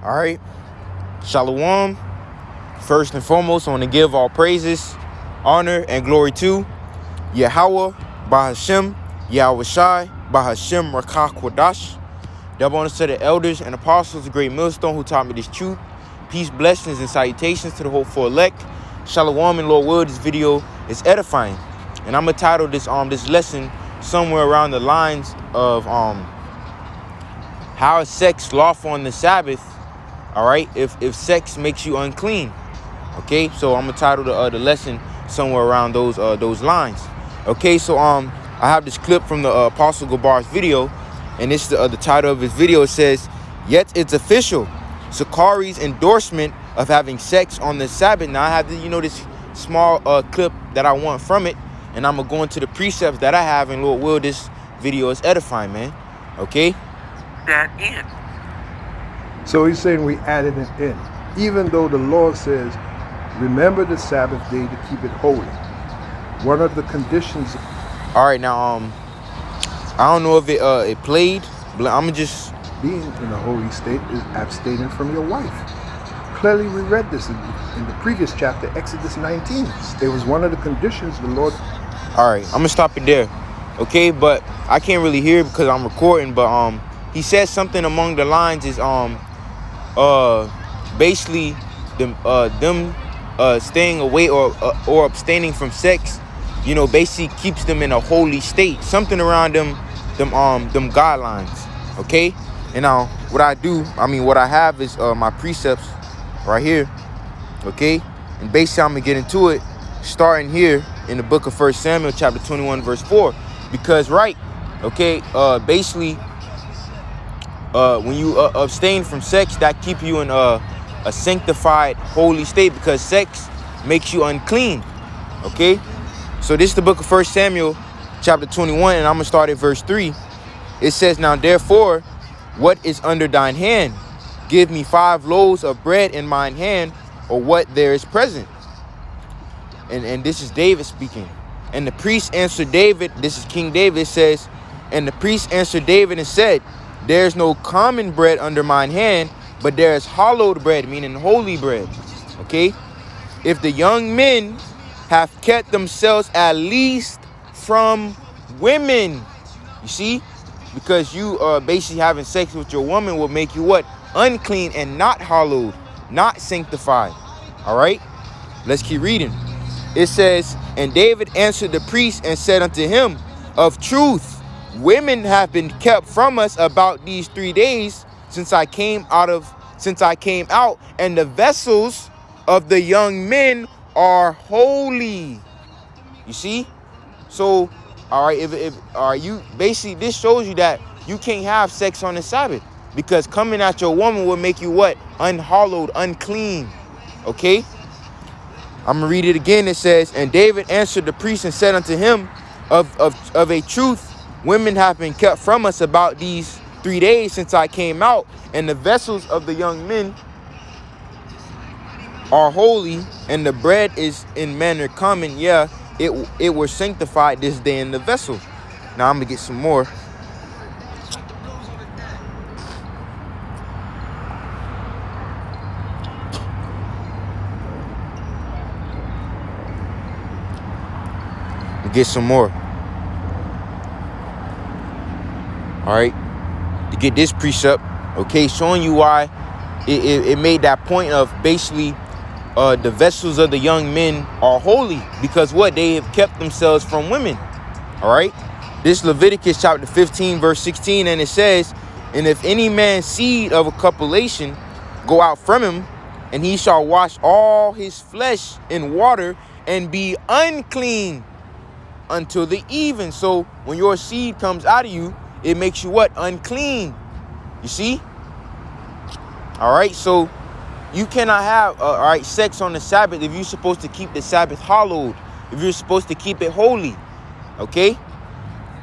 All right. Shalawam. First and foremost, I want to give all praises, honor, and glory to YAHAWAH Bahasham YAHAWASHI Bahasham RAWCHAA QADASH. Double honors to the elders and apostles, the great millstone who taught me this truth. Peace, blessings, and salutations to the hopeful elect. Shalawam, and Lord will, this video is edifying. And I'm going to title this lesson somewhere around the lines of how is sex lawful on the Sabbath, all right, if sex makes you unclean. Okay, so I'm gonna title the lesson somewhere around those lines. Okay, so I have this clip from the Apostle Gabar's video, and it's the title of his video. It says, "Yet it's official, Sakari's endorsement of having sex on the Sabbath." Now I have this small clip that I want from it, and I'm gonna go into the precepts that I have, and Lord will, this video is edifying, man. Okay. That in. So he's saying we added it in, even though the Lord says, remember the Sabbath day to keep it holy. One of the conditions. All right, now I don't know if it played, but I'm just being in a holy state is abstaining from your wife. Clearly, we read this in the previous chapter, Exodus 19. It was one of the conditions the Lord. All right, I'm gonna stop it there. Okay, but I can't really hear because I'm recording. But he says something among the lines is basically them staying away or abstaining from sex, basically keeps them in a holy state, something around them guidelines. Okay, and now what I have is my precepts right here. Okay, and basically I'm gonna get into it starting here in the book of 1 Samuel chapter 21 verse 4, because basically when you abstain from sex, that keep you in a sanctified, holy state, because sex makes you unclean. Okay, so this is the book of 1 Samuel chapter 21, and I'm gonna start at verse 3. It says, "Now therefore, what is under thine hand? Give me 5 loaves of bread in mine hand, or what there is present." And this is David speaking. "And the priest answered David," this is King David, says, "and the priest answered David and said, there is no common bread under mine hand, but there is hallowed bread," meaning holy bread. Okay, "if the young men have kept themselves at least from women." You see, because you basically having sex with your woman will make you what? Unclean and not hallowed, not sanctified. All right, let's keep reading. It says, "And David answered the priest and said unto him, of truth, women have been kept from us about these 3 days since I came out, and the vessels of the young men are holy." You see? So, all right, you basically, this shows you that you can't have sex on the Sabbath, because coming at your woman will make you what? Unhallowed, unclean. Okay? I'm gonna read it again. It says, "And David answered the priest and said unto him, of a truth, women have been kept from us about these 3 days since I came out, and the vessels of the young men are holy, and the bread is in manner common. Yeah, it were sanctified this day in the vessel." Now I'm gonna get some more. Get some more. All right, to get this precept, okay, showing you why it made that point of basically the vessels of the young men are holy, because what? They have kept themselves from women. All right, this Leviticus chapter 15 verse 16, and it says, "And if any man's seed of a copulation go out from him, and he shall wash all his flesh in water and be unclean until the even." So when your seed comes out of you, it makes you what? Unclean. You see? All right, so you cannot have sex on the Sabbath if you're supposed to keep the Sabbath hallowed, if you're supposed to keep it holy. Okay,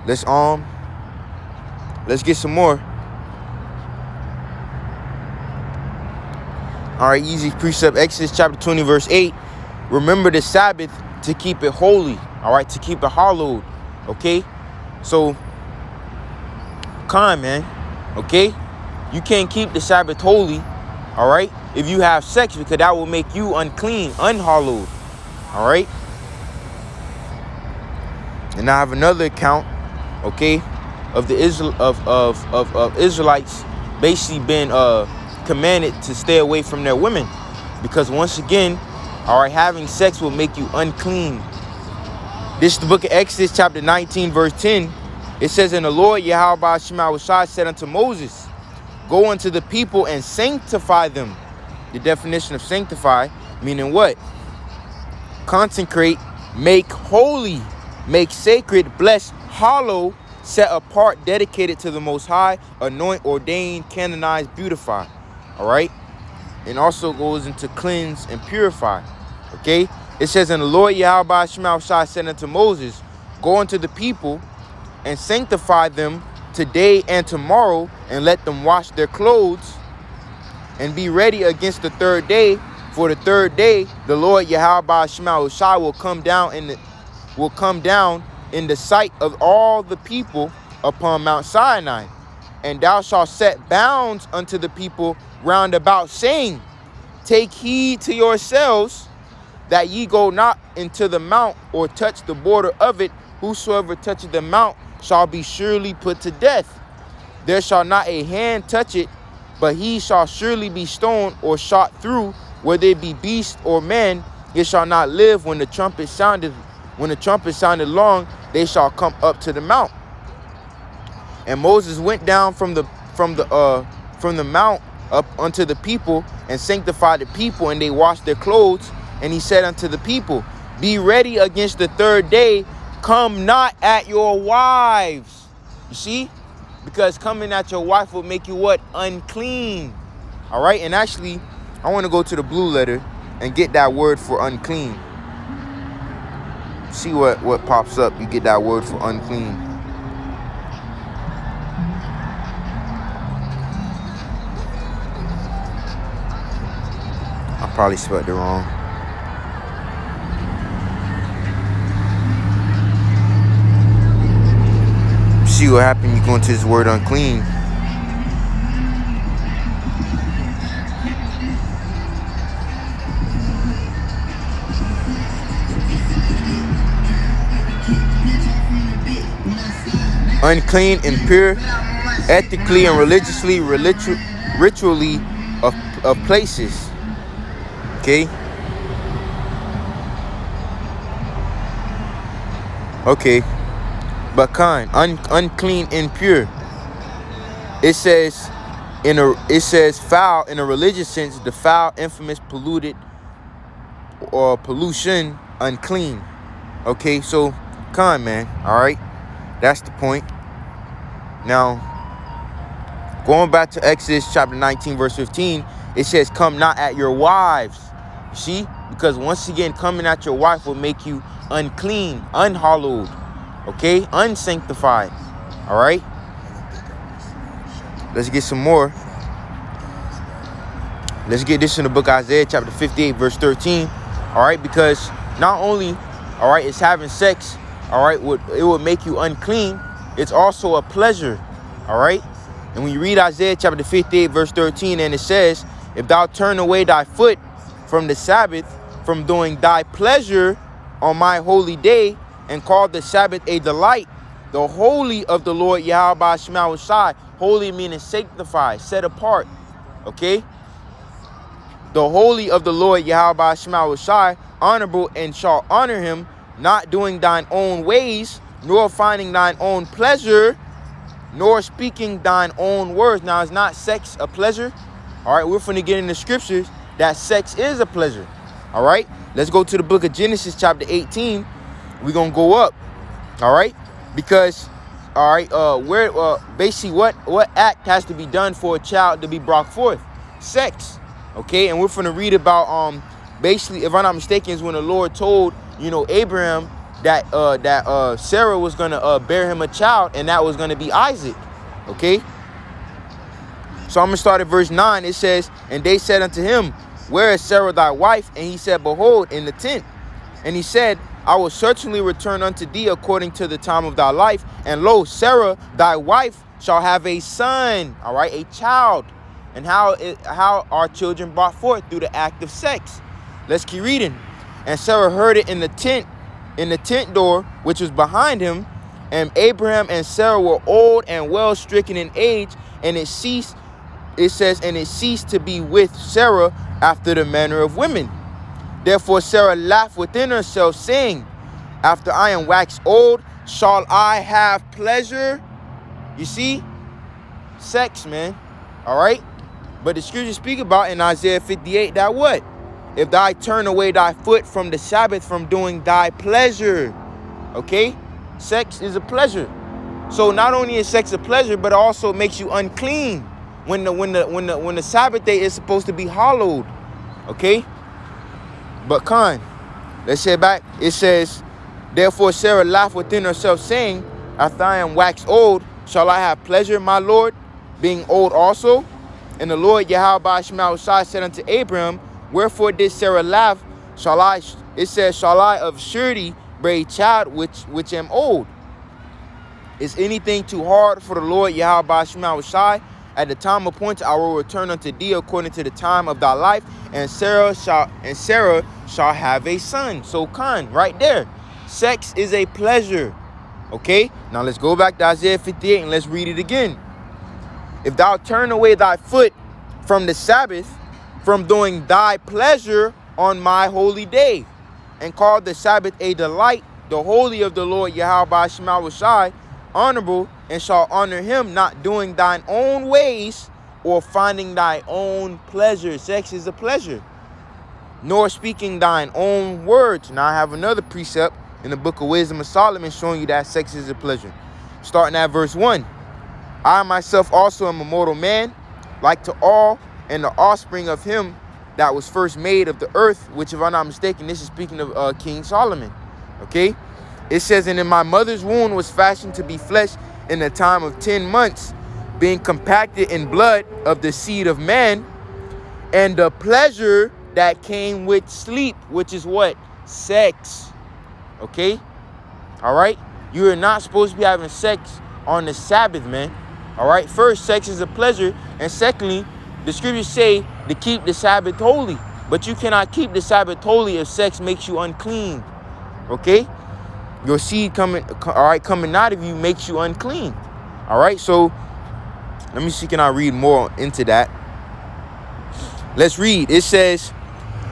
let's get some more. All right, easy precept, Exodus chapter 20 verse 8. "Remember the Sabbath to keep it holy." All right, to keep it hallowed. Okay, so man, okay, you can't keep the Sabbath holy all right, if you have sex, because that will make you unclean, unhallowed, all right. And I have another account, okay, of the Israelites basically been commanded to stay away from their women, because once again, all right, having sex will make you unclean. This is the book of Exodus, chapter 19, verse 10. It says, "And the Lord YAHAWAH Bahasham YAHAWASHI said unto Moses, Go unto the people and sanctify them." The definition of sanctify, meaning what? Consecrate, make holy, make sacred, bless, hallow, set apart, dedicated to the Most High, anoint, ordain, canonize, beautify. All right? And also goes into cleanse and purify. Okay? It says, "And the Lord YAHAWAH Bahasham YAHAWASHI said unto Moses, Go unto the people and sanctify them today and tomorrow, and let them wash their clothes, and be ready against the third day. For the third day, the Lord YAHAWAH Bahasham YAHAWASHI will come down in the sight of all the people upon Mount Sinai. And thou shalt set bounds unto the people round about, saying, Take heed to yourselves, that ye go not into the mount, or touch the border of it. Whosoever toucheth the mount shall be surely put to death. There shall not a hand touch it, but he shall surely be stoned or shot through. Whether it be beast or man, it shall not live. When the trumpet sounded long, they shall come up to the mount." And Moses went down from the mount up unto the people, and sanctified the people, and they washed their clothes. And he said unto the people, "Be ready against the third day. Come not at your wives." You see? Because coming at your wife will make you what? Unclean. All right? And actually, I want to go to the blue letter and get that word for unclean. See what pops up. You get that word for unclean. I probably spelled it wrong. See what happened. You go into this word unclean. Unclean, impure, ethically and religiously, ritually of places. Okay. Okay. But unclean, impure. It says foul in a religious sense, the foul, infamous, polluted, or pollution, unclean. Okay, so man. All right, that's the point. Now, going back to Exodus chapter 19, verse 15, it says, "Come not at your wives." You see, because once again, coming at your wife will make you unclean, unhallowed. Okay, unsanctified. All right, let's get some more. Let's get this in the book of Isaiah chapter 58, verse 13. All right, because not only, all right, it's having sex, all right, it will make you unclean. It's also a pleasure. All right, and when you read Isaiah chapter 58, verse 13, and it says, "If thou turn away thy foot from the Sabbath, from doing thy pleasure on my holy day, and call the Sabbath a delight, the holy of the Lord YAHAWAH Bahasham YAHAWASHI," holy meaning sanctified, set apart. Okay, the holy of the Lord YAHAWAH Bahasham YAHAWASHI, honorable, and shall honor him, not doing thine own ways, nor finding thine own pleasure, nor speaking thine own words. Now, is not sex a pleasure? All right, we're going to get in the scriptures that sex is a pleasure. All right, let's go to the book of Genesis chapter 18. We're going to go up. All right, because, all right, basically what act has to be done for a child to be brought forth? Sex. Okay, and we're going to read about, basically, if I'm not mistaken, is when the Lord told, Abraham that Sarah was going to bear him a child, and that was going to be Isaac. Okay, so I'm going to start at verse 9. It says, "And they said unto him, Where is Sarah thy wife? And he said, Behold, in the tent. And he said, I will certainly return unto thee according to the time of thy life. And lo, Sarah thy wife shall have a son," all right, a child, and how are children brought forth through the act of sex. Let's keep reading. And Sarah heard it in the tent door which was behind him, and Abraham and Sarah were old and well stricken in age, and it ceased to be with Sarah after the manner of women. Therefore Sarah laughed within herself, saying, after I am waxed old, shall I have pleasure? You see? Sex, man. All right? But the scriptures speak about in Isaiah 58 that what? If thou turn away thy foot from the Sabbath, from doing thy pleasure. Okay? Sex is a pleasure. So not only is sex a pleasure, but it also makes you unclean when the Sabbath day is supposed to be hallowed. Okay? But let's head back. It says, therefore Sarah laughed within herself, saying, after I am waxed old, shall I have pleasure, my Lord, being old also? And the Lord YAHAWAH Bahasham YAHAWASHI said unto Abraham, wherefore did Sarah laugh? Shall I of surety bear a child which am old? Is anything too hard for the Lord YAHAWAH Bahasham YAHAWASHI? At the time appointed I will return unto thee according to the time of thy life, and Sarah shall have a son. So right there, sex is a pleasure. Okay, now let's go back to Isaiah 58 and let's read it again. If thou turn away thy foot from the Sabbath, from doing thy pleasure on my holy day, and call the Sabbath a delight, the holy of the Lord YAHAWAH Bahasham YAHAWASHI, honorable, and shall honor him, not doing thine own ways or finding thy own pleasure. Sex is a pleasure. Nor speaking thine own words. Now I have another precept in the book of Wisdom of Solomon showing you that sex is a pleasure. Starting at verse 1. I myself also am a mortal man, like to all, and the offspring of him that was first made of the earth, which, if I'm not mistaken, this is speaking of King Solomon. Okay? It says, and in my mother's womb was fashioned to be flesh in the time of 10 months, being compacted in blood of the seed of man, and the pleasure that came with sleep, which is what? Sex. Okay? All right? You are not supposed to be having sex on the Sabbath, man. All right? First, sex is a pleasure. And secondly, the scriptures say to keep the Sabbath holy. But you cannot keep the Sabbath holy if sex makes you unclean. Okay? Your seed coming out of you makes you unclean. All right? So, let me see, can I read more into that? Let's read. It says,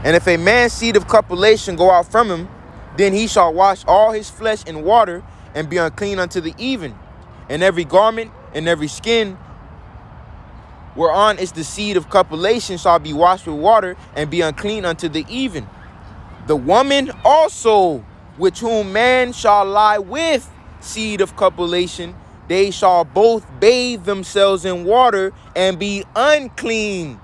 and if a man's seed of copulation go out from him, then he shall wash all his flesh in water and be unclean unto the even. And every garment and every skin whereon is the seed of copulation shall be washed with water and be unclean unto the even. The woman also, which whom man shall lie with seed of copulation, they shall both bathe themselves in water and be unclean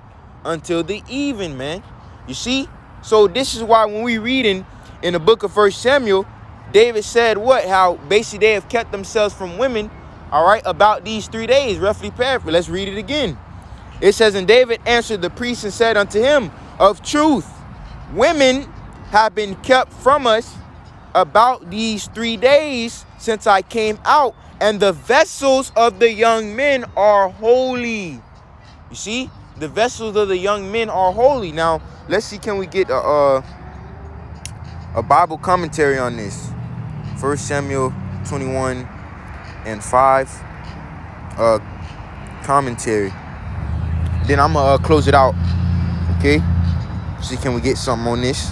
until the even, man. You see? So this is why when we reading in the book of 1 Samuel, David said what? How basically they have kept themselves from women, all right, about these 3 days, roughly paraphrase. Let's read it again. It says, and David answered the priest and said unto him, of truth, women have been kept from us about these 3 days since I came out, and the vessels of the young men are holy. You see, the vessels of the young men are holy. Now, let's see, can we get a Bible commentary on this? 1 Samuel 21 and 5 commentary. Then I'm gonna close it out. Okay? See, can we get something on this?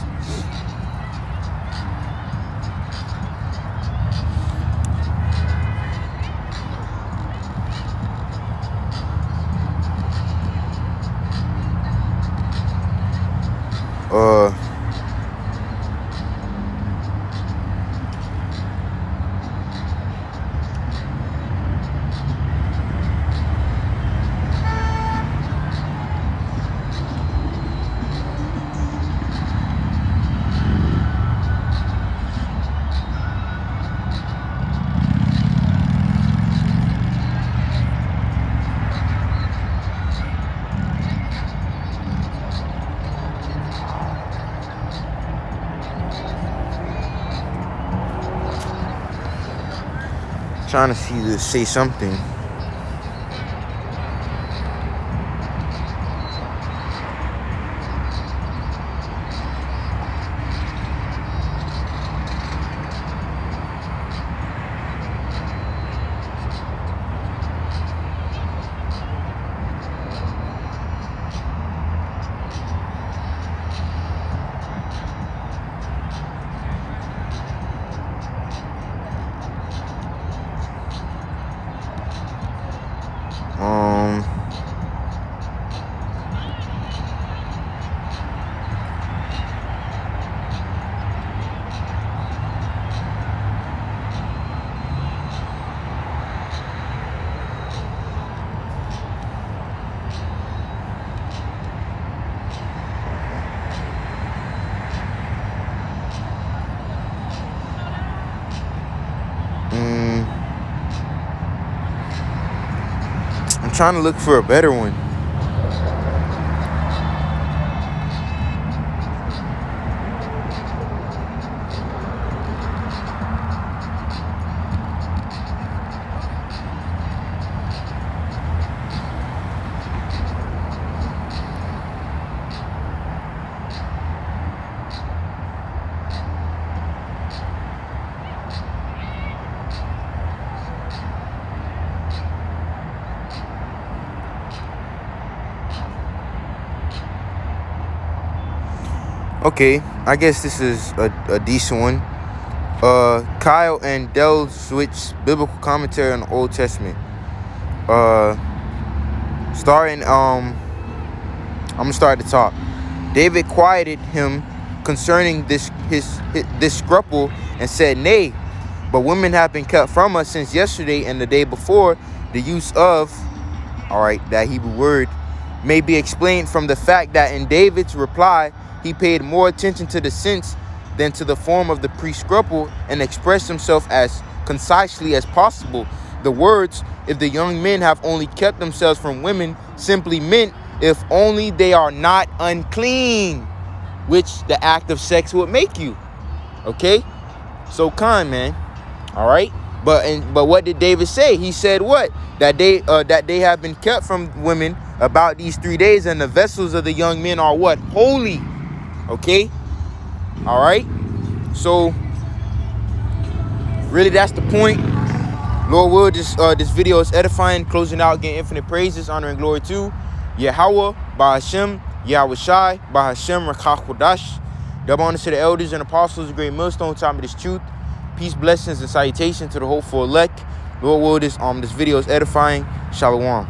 Trying to see to say something. trying to look for a better one. Okay, I guess this is a decent one. Kyle and Del Switch biblical commentary on the Old Testament. Starting I'm gonna start at the top. David quieted him concerning this scruple and said, "Nay, but women have been kept from us since yesterday and the day before. The use of," all right, that Hebrew word, "may be explained from the fact that in David's reply he paid more attention to the sense than to the form of the pre-scruple and expressed himself as concisely as possible. The words, 'if the young men have only kept themselves from women,' simply meant if only they are not unclean, which the act of sex would make you." Okay, so man, all right. But what did David say? He said what? That they have been kept from women about these 3 days, and the vessels of the young men are what? Holy. Okay, all right. So really, that's the point. Lord will, this video is edifying, closing out, getting infinite praises, honor and glory to YAHAWAH Bahasham YAHAWASHI Bahasham RAWCHAA QADASH. Double honor to the elders and apostles, a great millstone, time of this truth. Peace, blessings, and salutation to the hopeful elect. Lord will, this video is edifying. Shalawam.